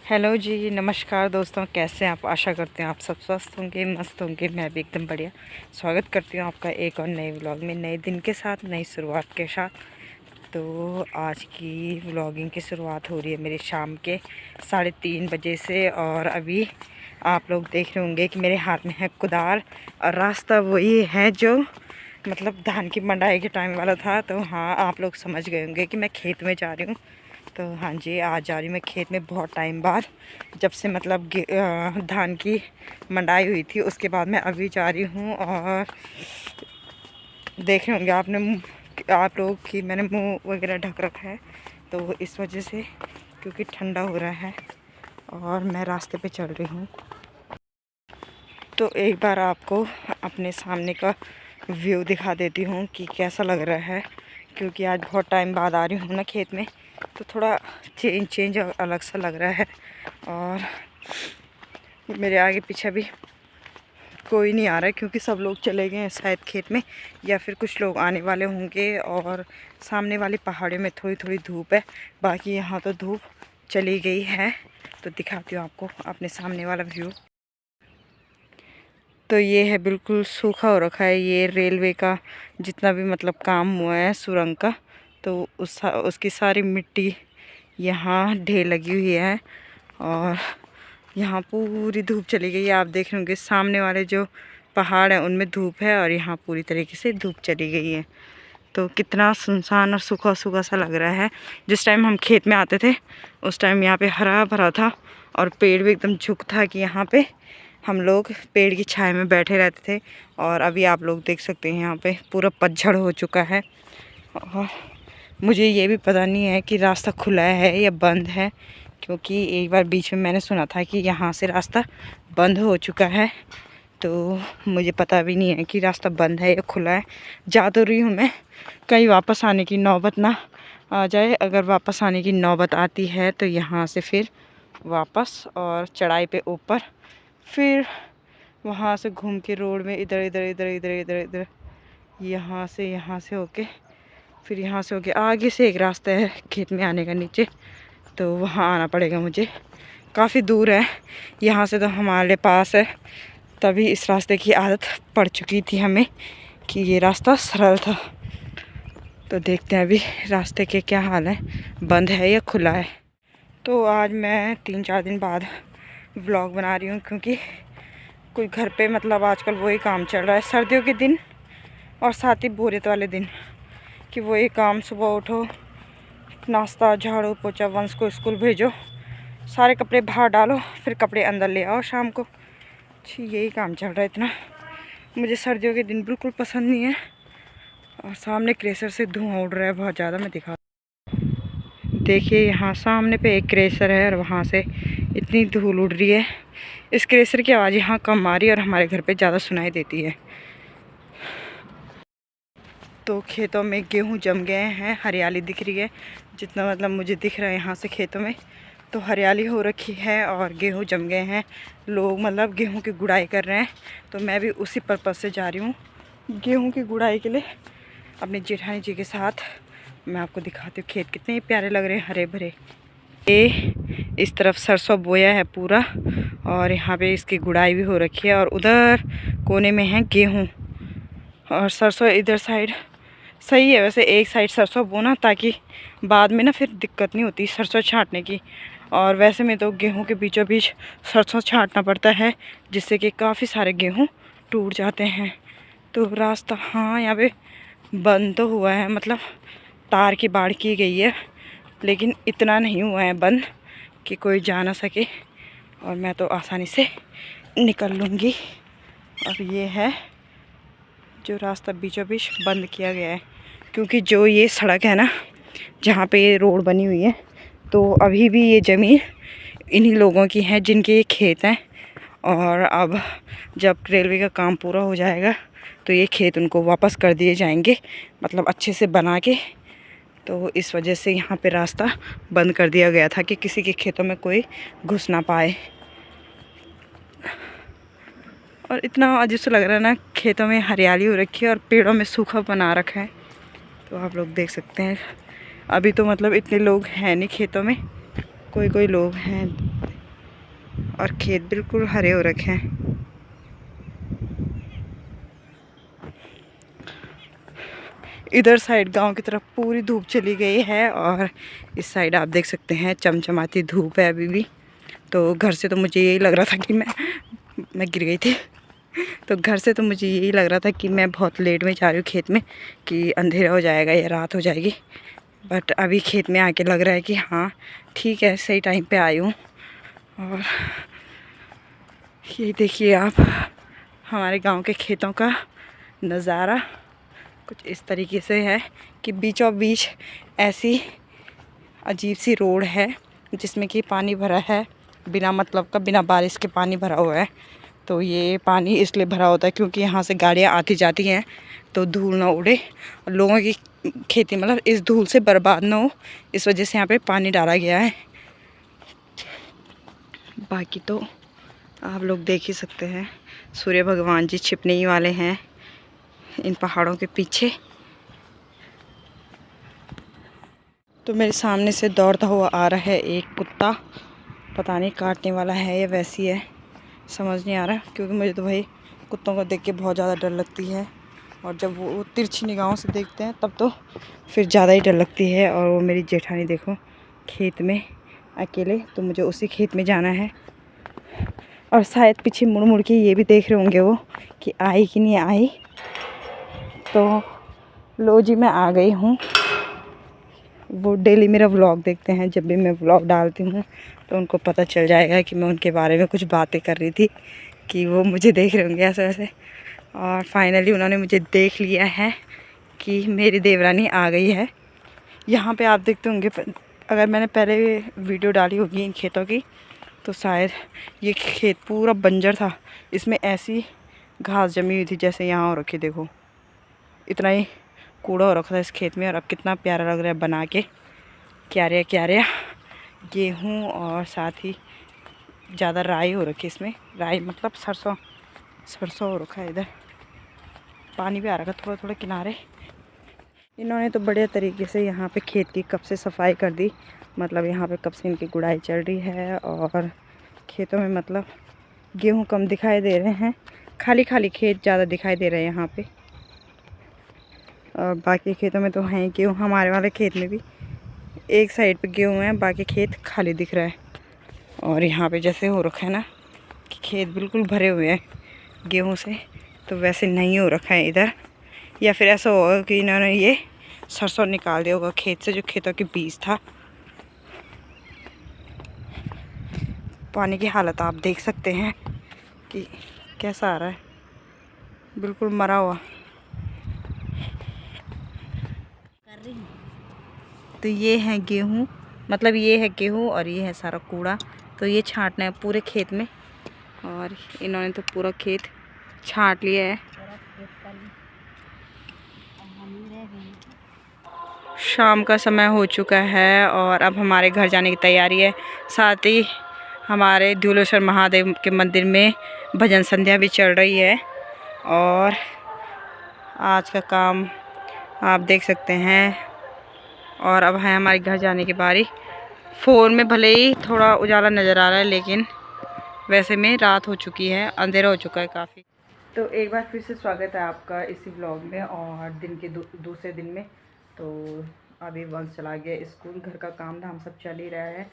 Hello जी, नमस्कार दोस्तों। कैसे हैं आप? आशा करते हैं आप सब स्वस्थ होंगे, मस्त होंगे। मैं भी एकदम बढ़िया। स्वागत करती हूँ आपका एक और नए व्लॉग में, नए दिन के साथ, नई शुरुआत के साथ। तो आज की व्लॉगिंग की शुरुआत हो रही है मेरी शाम के 3:30 बजे से। और अभी आप लोग देख रहे होंगे कि मेरे हाथ में है कुदाल, और रास्ता वही है जो मतलब धान की मंडाई के टाइम वाला था। तो हाँ, आप लोग समझ गए होंगे कि मैं खेत में जा रही हूँ। तो हाँ जी, आज जा रही हूँ मैं खेत में बहुत टाइम बाद। जब से मतलब धान की मंडाई हुई थी, उसके बाद मैं अभी जा रही हूँ। और देख रहे होंगे आप लोग कि मैंने मुंह वगैरह ढक रखा है, तो इस वजह से, क्योंकि ठंडा हो रहा है और मैं रास्ते पे चल रही हूँ। तो एक बार आपको अपने सामने का व्यू दिखा देती हूँ कि कैसा लग रहा है, क्योंकि आज बहुत टाइम बाद आ रही हूँ ना खेत में, तो थोड़ा चेंज अलग सा लग रहा है। और मेरे आगे पीछे भी कोई नहीं आ रहा है, क्योंकि सब लोग चले गए हैं शायद खेत में, या फिर कुछ लोग आने वाले होंगे। और सामने वाली पहाड़ियों में थोड़ी थोड़ी धूप है, बाकी यहाँ तो धूप चली गई है। तो दिखाती हूँ आपको अपने सामने वाला व्यू। तो ये है, बिल्कुल सूखा हो रखा है ये रेलवे का जितना भी मतलब काम हुआ है सुरंग का, तो उसकी सारी मिट्टी यहाँ ढेर लगी हुई है। और यहाँ पूरी धूप चली गई है। आप देख रहे होंगे सामने वाले जो पहाड़ हैं उनमें धूप है, और यहाँ पूरी तरीके से धूप चली गई है। तो कितना सुनसान और सूखा सूखा सा लग रहा है। जिस टाइम हम खेत में आते थे उस टाइम यहाँ पे हरा भरा था, और पेड़ भी एकदम झुक था कि यहाँ पे हम लोग पेड़ की छाया में बैठे रहते थे। और अभी आप लोग देख सकते हैं यहाँ पे पूरा पतझड़ हो चुका है। और मुझे ये भी पता नहीं है कि रास्ता खुला है या बंद है, क्योंकि एक बार बीच में मैंने सुना था कि यहाँ से रास्ता बंद हो चुका है। तो मुझे पता भी नहीं है कि रास्ता बंद है या खुला है। जा तो रही हूँ मैं, कहीं वापस आने की नौबत ना आ जाए। अगर वापस आने की नौबत आती है तो यहाँ से फिर वापस और चढ़ाई पे ऊपर, फिर वहाँ से घूम के रोड में इधर इधर इधर इधर इधर इधर यहाँ से होके, फिर यहाँ से होके आगे से एक रास्ता है खेत में आने का नीचे, तो वहाँ आना पड़ेगा मुझे। काफ़ी दूर है यहाँ से, तो हमारे पास है। तभी इस रास्ते की आदत पड़ चुकी थी हमें कि ये रास्ता सरल था। तो देखते हैं अभी रास्ते के क्या हाल है, बंद है या खुला है। तो आज मैं 3-4 दिन बाद व्लॉग बना रही हूँ, क्योंकि कोई घर पे मतलब आजकल वही काम चल रहा है सर्दियों के दिन, और साथ ही बोरियत वाले दिन, कि वही काम। सुबह उठो, नाश्ता, झाड़ू पोछा, वंश को स्कूल भेजो, सारे कपड़े बाहर डालो, फिर कपड़े अंदर ले आओ शाम को। यही काम चल रहा है इतना। मुझे सर्दियों के दिन बिल्कुल पसंद नहीं है। और सामने क्रेशर से धुआं उड़ रहा है बहुत ज़्यादा। मैं दिखा, देखिए यहाँ सामने पे एक क्रेशर है, और वहाँ से इतनी धूल उड़ रही है। इस क्रेशर की आवाज़ यहाँ कम आ रही है और हमारे घर पे ज़्यादा सुनाई देती है। तो खेतों में गेहूँ जम गए हैं, हरियाली दिख रही है। जितना मतलब मुझे दिख रहा है यहाँ से खेतों में तो हरियाली हो रखी है, और गेहूँ जम गए हैं। लोग मतलब गेहूँ की गुड़ाई कर रहे हैं, तो मैं भी उसी पर्पज़ से जा रही हूँ गेहूँ की गुड़ाई के लिए अपनी जेठानी जी के साथ। मैं आपको दिखाती हूँ खेत कितने प्यारे लग रहे हैं, हरे भरे। ये इस तरफ सरसों बोया है पूरा, और यहाँ पे इसकी गुड़ाई भी हो रखी है। और उधर कोने में है गेहूँ, और सरसों इधर साइड। सही है वैसे एक साइड सरसों बोना, ताकि बाद में ना फिर दिक्कत नहीं होती सरसों छांटने की। और वैसे में तो गेहूं के बीचों बीच सरसों छांटना पड़ता है, जिससे कि काफ़ी सारे गेहूं टूट जाते हैं। तो रास्ता हाँ यहाँ पे बंद तो हुआ है, मतलब तार की बाड़ की गई है, लेकिन इतना नहीं हुआ है बंद कि कोई जा ना सके, और मैं तो आसानी से निकल लूँगी। और ये है जो रास्ता बीचों बीच बंद किया गया है, क्योंकि जो ये सड़क है ना जहाँ पे ये रोड बनी हुई है, तो अभी भी ये ज़मीन इन्हीं लोगों की है जिनके ये खेत हैं। और अब जब रेलवे का काम पूरा हो जाएगा तो ये खेत उनको वापस कर दिए जाएंगे, मतलब अच्छे से बना के। तो इस वजह से यहाँ पे रास्ता बंद कर दिया गया था कि किसी के खेतों में कोई घुस ना पाए। और इतना अजीब सा लग रहा है ना, खेतों में हरियाली हो रखी है और पेड़ों में सूखा बना रखा है। तो आप लोग देख सकते हैं अभी तो मतलब इतने लोग हैं नहीं खेतों में, कोई कोई लोग हैं। और खेत बिल्कुल हरे हो रखे हैं। इधर साइड गांव की तरफ पूरी धूप चली गई है और इस साइड आप देख सकते हैं चमचमाती धूप है अभी भी। तो घर से तो मुझे यही लग रहा था कि मैं गिर गई थी। तो घर से तो मुझे यही लग रहा था कि मैं बहुत लेट में जा रही हूँ खेत में, कि अंधेरा हो जाएगा या रात हो जाएगी। बट अभी खेत में आके लग रहा है कि हाँ ठीक है, सही टाइम पे आई हूँ। और ये देखिए आप, हमारे गांव के खेतों का नज़ारा कुछ इस तरीके से है कि बीचों बीच ऐसी अजीब सी रोड है जिसमें कि पानी भरा है बिना मतलब का, बिना बारिश के पानी भरा हुआ है। तो ये पानी इसलिए भरा होता है क्योंकि यहाँ से गाड़ियाँ आती जाती हैं तो धूल ना उड़े, लोगों की खेती मतलब इस धूल से बर्बाद ना हो, इस वजह से यहाँ पे पानी डाला गया है। बाकी तो आप लोग देख ही सकते हैं, सूर्य भगवान जी छिपने ही वाले हैं इन पहाड़ों के पीछे। तो मेरे सामने से दौड़ता हुआ आ रहा है एक कुत्ता, पता नहीं काटने वाला है या वैसी है, समझ नहीं आ रहा। क्योंकि मुझे तो भाई कुत्तों को देख के बहुत ज़्यादा डर लगती है, और जब वो तिरछी निगाहों से देखते हैं तब तो फिर ज़्यादा ही डर लगती है। और वो मेरी जेठानी देखो खेत में अकेले, तो मुझे उसी खेत में जाना है। और शायद पीछे मुड़ मुड़ के ये भी देख रहे होंगे वो कि आई कि नहीं आई। तो लो जी, मैं आ गई हूँ। वो डेली मेरा व्लॉग देखते हैं, जब भी मैं व्लॉग डालती हूँ तो उनको पता चल जाएगा कि मैं उनके बारे में कुछ बातें कर रही थी, कि वो मुझे देख रहे होंगे ऐसे वैसे। और फाइनली उन्होंने मुझे देख लिया है कि मेरी देवरानी आ गई है। यहाँ पे आप देखते होंगे, अगर मैंने पहले वीडियो डाली होगी इन खेतों की तो शायद ये खेत पूरा बंजर था, इसमें ऐसी घास जमी हुई थी जैसे यहाँ हो रखी, देखो इतना ही कूड़ा हो रखा था इस खेत में। और अब कितना प्यारा लग रहा है बना के, क्यारिया क्यारिया गेहूँ, और साथ ही ज़्यादा राई हो रखी है इसमें, राई मतलब सरसों हो रखा है। इधर पानी भी आ रखा थोड़ा थोड़ा किनारे। इन्होंने तो बढ़िया तरीके से यहाँ पे खेत की कब से सफाई कर दी, मतलब यहाँ पे कब से इनकी गुड़ाई चल रही है। और खेतों में मतलब गेहूँ कम दिखाई दे रहे हैं, खाली खाली खेत ज़्यादा दिखाई दे रहे हैं यहाँ पे। और बाकी खेतों में तो हैं गेहूँ, हमारे वाले खेत में भी एक साइड पे गेहूँ है, बाकी खेत खाली दिख रहा है। और यहाँ पे जैसे हो रखा है ना कि खेत बिल्कुल भरे हुए हैं गेहूँ से, तो वैसे नहीं हो रखा है इधर। या फिर ऐसा होगा कि इन्होंने ये सरसों निकाल दिया होगा खेत से, जो खेतों के बीज था। पानी की हालत आप देख सकते हैं कि कैसा आ रहा है, बिल्कुल मरा हुआ। तो ये है गेहूँ, मतलब ये है गेहूँ और ये है सारा कूड़ा, तो ये छांटना है पूरे खेत में। और इन्होंने तो पूरा खेत छांट लिया है। शाम का समय हो चुका है और अब हमारे घर जाने की तैयारी है। साथ ही हमारे धुलेश्वर महादेव के मंदिर में भजन संध्या भी चल रही है। और आज का काम आप देख सकते हैं। और अब है हमारे घर जाने की बारी। फ़ोन में भले ही थोड़ा उजाला नज़र आ रहा है, लेकिन वैसे में रात हो चुकी है, अंधेरा हो चुका है काफ़ी। तो एक बार फिर से स्वागत है आपका इसी व्लॉग में, और दिन के दूसरे दिन में। तो अभी वंश चला गया स्कूल, घर का काम धाम सब चल ही रहा है।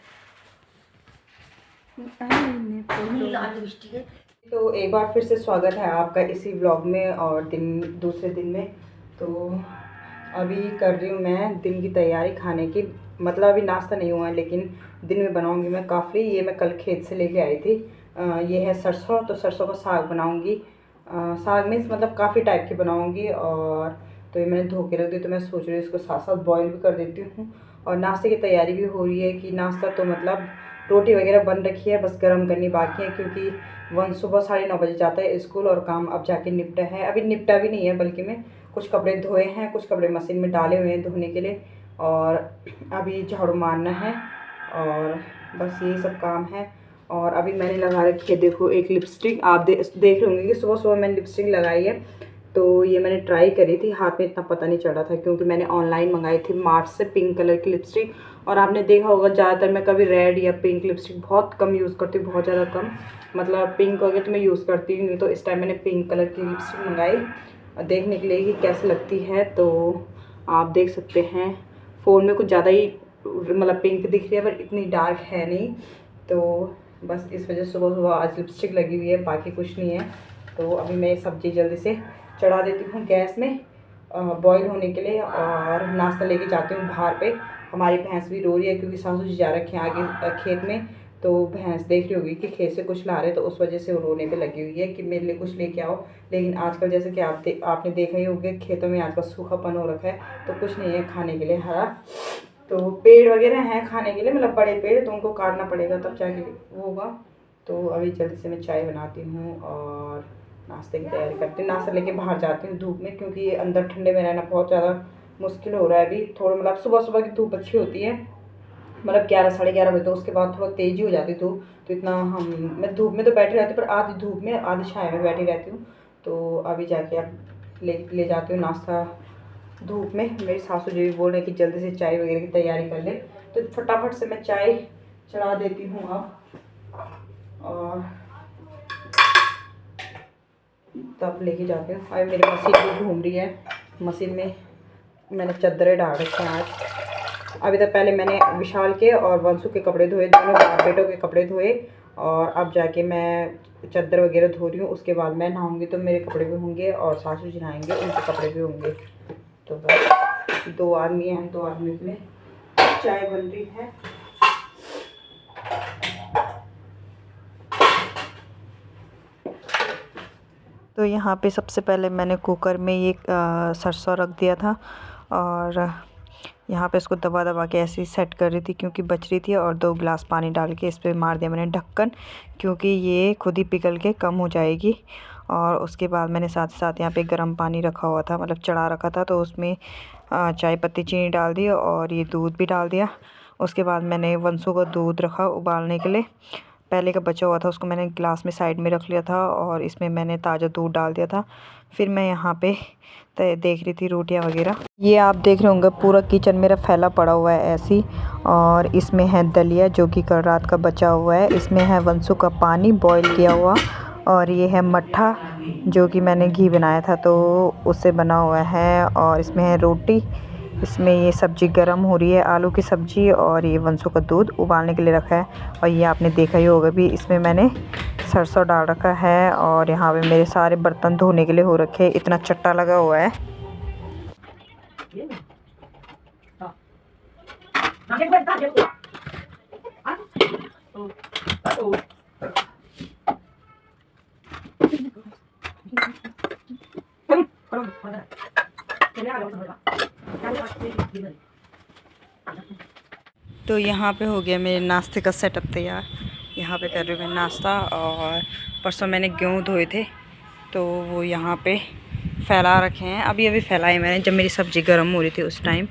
तो एक बार फिर से स्वागत है आपका इसी व्लॉग में और दूसरे दिन में। तो अभी कर रही हूँ मैं दिन की तैयारी खाने की, मतलब अभी नाश्ता नहीं हुआ है लेकिन दिन में बनाऊँगी मैं काफ़ी। ये मैं कल खेत से लेके आई थी। ये है सरसों, तो सरसों का साग बनाऊँगी। साग मीन्स मतलब काफ़ी टाइप की बनाऊँगी। और तो ये मैंने धो के रख दी, तो मैं सोच रही हूँ इसको साथ साथ बॉईल भी कर देती हूँ। और नाश्ते की तैयारी भी हो रही है कि नाश्ता तो मतलब रोटी वगैरह बन रखी है, बस गर्म करनी बाकी है। क्योंकि वन सुबह 9:30 बजे जाता है स्कूल, और काम अब जाके निपटा है। अभी निपटा भी नहीं है, बल्कि मैं कुछ कपड़े धोए हैं, कुछ कपड़े मशीन में डाले हुए हैं धोने के लिए, और अभी झाड़ू मारना है। और बस यही सब काम है। और अभी मैंने लगा रखी है, देखो एक लिपस्टिक। आप देख रहे होंगे कि सुबह सुबह मैंने लिपस्टिक लगाई है, तो ये मैंने ट्राई करी थी, हाथ में इतना पता नहीं चल रहा था क्योंकि मैंने ऑनलाइन मंगाई थी मार्च से पिंक कलर की लिपस्टिक। और आपने देखा होगा ज़्यादातर मैं कभी रेड या पिंक लिपस्टिक बहुत कम यूज़ करती हूँ, बहुत ज़्यादा कम। मतलब पिंक वगैरह तो मैं यूज़ करती ही नहीं, तो इस टाइम मैंने पिंक कलर की लिपस्टिक मंगाई और देखने के लिए कि कैसी लगती है। तो आप देख सकते हैं फ़ोन में कुछ ज़्यादा ही मतलब पिंक दिख रही है, पर इतनी डार्क है नहीं। तो बस इस वजह से सुबह सुबह आज लिपस्टिक लगी हुई है, बाकी कुछ नहीं है। तो अभी मैं सब्ज़ी जल्दी से चढ़ा देती हूँ गैस में बॉईल होने के लिए, और नाश्ता लेके जाती हूँ बाहर पे। हमारी भैंस भी रो रही है क्योंकि सासू जी जा रखे हैं आगे खेत में, तो भैंस देख रही होगी कि खेत से कुछ ला रहे, तो उस वजह से वो रोने पे लगी हुई है कि मेरे लिए कुछ लेके आओ। लेकिन आजकल जैसे कि आपने देखा ही होगा खेतों में आजकल सूखापन हो रखा है, तो कुछ नहीं है खाने के लिए हरा। तो पेड़ वगैरह हैं खाने के लिए, मतलब बड़े पेड़, तो उनको काटना पड़ेगा तब जाके वो होगा। तो अभी जल्दी से मैं चाय बनाती हूँ और नाश्ते की तैयारी करती हूँ। नाश्ता लेके बाहर जाती हूँ धूप में, क्योंकि ये अंदर ठंडे में रहना बहुत ज़्यादा मुश्किल हो रहा है अभी। थोड़ा मतलब सुबह सुबह की धूप अच्छी होती है, मतलब 11 साढ़े 11 बजे, तो उसके बाद थोड़ा तेज़ी हो जाती धूप। तो इतना मैं धूप में तो बैठी रहती हूँ, पर आधी धूप में आधी छाया में बैठी रहती हूँ। तो अभी जाके अब ले जाती हूँ नाश्ता धूप में। मेरी सासू जी भी बोल रहे हैं कि जल्दी से चाय वगैरह की तैयारी कर ले, तो फटाफट से मैं चाय चढ़ा देती हूँ अब। और तब लेके जाती हूँ। अभी मेरी मशीन भी घूम रही है, मशीन में मैंने चादरें डाल रखे हैं आज। अभी तक पहले मैंने विशाल के और वंशु के कपड़े धोए, दोनों बाप बेटों के कपड़े धोए, और अब जाके मैं चादर वगैरह धो रही हूँ। उसके बाद मैं नहाऊंगी तो मेरे कपड़े भी होंगे, और सासू जी नहाएंगे उनके कपड़े भी होंगे। तो बस 2 आदमी हैं, 2 आदमी के लिए चाय बन रही है। तो यहाँ पे सबसे पहले मैंने कुकर में ये सरसों रख दिया था, और यहाँ पे इसको दबा दबा के ऐसे ही सेट कर रही थी क्योंकि बच रही थी, और 2 गिलास पानी डाल के इस पर मार दिया मैंने ढक्कन, क्योंकि ये खुद ही पिघल के कम हो जाएगी। और उसके बाद मैंने साथ साथ यहाँ पे गर्म पानी रखा हुआ था, मतलब चढ़ा रखा था, तो उसमें चाय पत्ती चीनी डाल दी और ये दूध भी डाल दिया। उसके बाद मैंने वंशु का दूध रखा उबालने के लिए, पहले का बचा हुआ था उसको मैंने गिलास में साइड में रख लिया था, और इसमें मैंने ताज़ा दूध डाल दिया था। फिर मैं यहाँ पे देख रही थी रोटियाँ वगैरह। ये आप देख रहे होंगे पूरा किचन मेरा फैला पड़ा हुआ है ऐसी। और इसमें है दलिया जो कि कल रात का बचा हुआ है, इसमें है वंशु का पानी बॉईल किया हुआ, और ये है मट्ठा जो कि मैंने घी बनाया था तो उससे बना हुआ है, और इसमें है रोटी। इसमें ये सब्ज़ी गर्म हो रही है, आलू की सब्ज़ी, और ये वंशु का दूध उबालने के लिए रखा है। और ये आपने देखा ही होगा भी, इसमें मैंने सरसों डाल रखा है, और यहाँ पे मेरे सारे बर्तन धोने के लिए हो रखे हैं, इतना चट्टा लगा हुआ है। तो यहाँ पे हो गया मेरे नाश्ते का सेटअप तैयार। यहाँ पे कर रही हूँ मैं नाश्ता, और परसों मैंने गेहूँ धोए थे तो वो यहाँ पे फैला रखे हैं। अभी अभी फैलाए मैंने जब मेरी सब्ज़ी गर्म हो रही थी उस टाइम,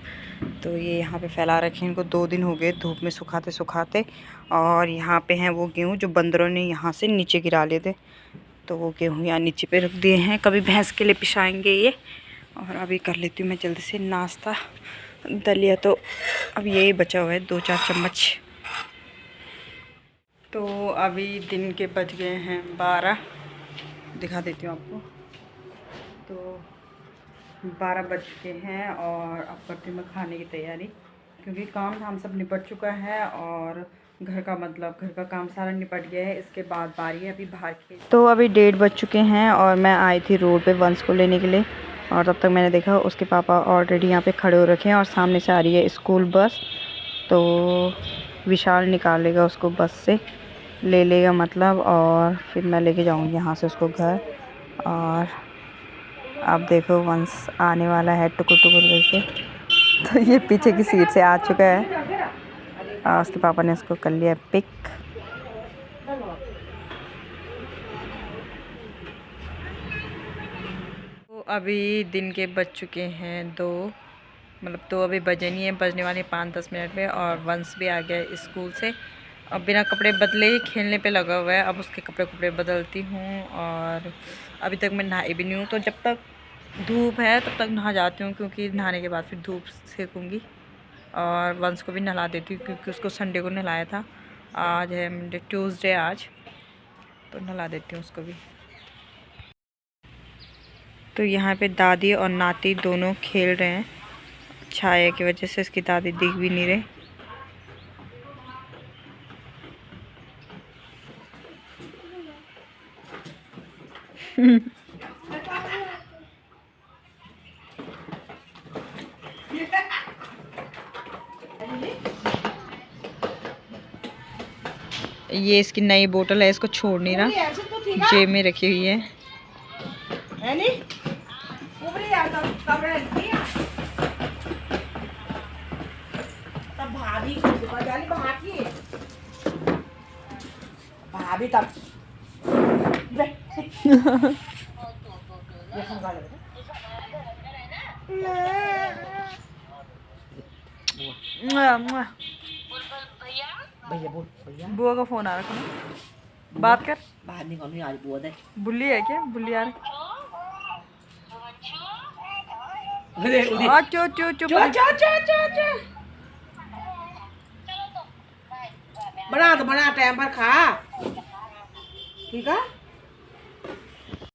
तो ये यहाँ पे फैला रखे हैं। इनको 2 दिन हो गए धूप में सुखाते सुखाते। और यहाँ पे हैं वो गेहूँ जो बंदरों ने यहाँ से नीचे गिरा लिए थे, तो वो गेहूँ यहाँ नीचे पे रख दिए हैं, कभी भैंस के लिए पिसाएंगे ये। और अभी कर लेती हूँ मैं जल्दी से नाश्ता। दलिया तो अब यही बचा हुआ है, 2-4 चम्मच। तो अभी दिन के बज गए हैं 12, दिखा देती हूँ आपको। तो 12 बज चुके हैं, और अब करती हूँ मैं खाने की तैयारी, क्योंकि काम धाम सब निपट चुका है, और घर का काम सारा निपट गया है। इसके बाद बारी है अभी बाहर की। तो अभी 1:30 बज चुके हैं, और मैं आई थी रोड पे वंश को लेने के लिए, और तब तक मैंने देखा उसके पापा ऑलरेडी यहाँ पे खड़े हो रखे हैं, और सामने से आ रही है स्कूल बस। तो विशाल निकालेगा उसको बस से, ले लेगा मतलब, और फिर मैं लेके जाऊँगी यहाँ से उसको घर। और अब देखो वंश आने वाला है टुकुर टुकुर करके। तो ये पीछे की सीट से आ चुका है, और उसके पापा ने उसको कर लिया पिक। तो अभी दिन के बज चुके हैं 2, मतलब 2 अभी बजे नहीं है, बजने वाले 5-10 मिनट में। और वंश भी आ गया स्कूल से, अब बिना कपड़े बदले ही खेलने पे लगा हुआ है। अब उसके कपड़े बदलती हूँ, और अभी तक मैं नहाई भी नहीं हूँ। तो जब तक धूप है तब तक नहा जाती हूँ, क्योंकि नहाने के बाद फिर धूप सेकूँगी। और वंश को भी नहला देती हूँ, क्योंकि उसको संडे को नहलाया था। आज है मंडे, ट्यूसडे आज, तो नहला देती हूँ उसको भी। तो यहाँ पे दादी और नाती दोनों खेल रहे हैं। छाया की वजह से इसकी दादी दिख भी नहीं रहे। ये इसकी नई बोतल है, इसको छोड़ नहीं रहा, जेब में रखी हुई है। भाभी तब भैया बोल भैया। बुआ का फोन आ रखा है, बात कर। बाहर निकल आज बुआ दे। बुल्ली है क्या? बुल्ली आ रही। चो चो चो बना तो बना टाइम पर खा, ठीक है।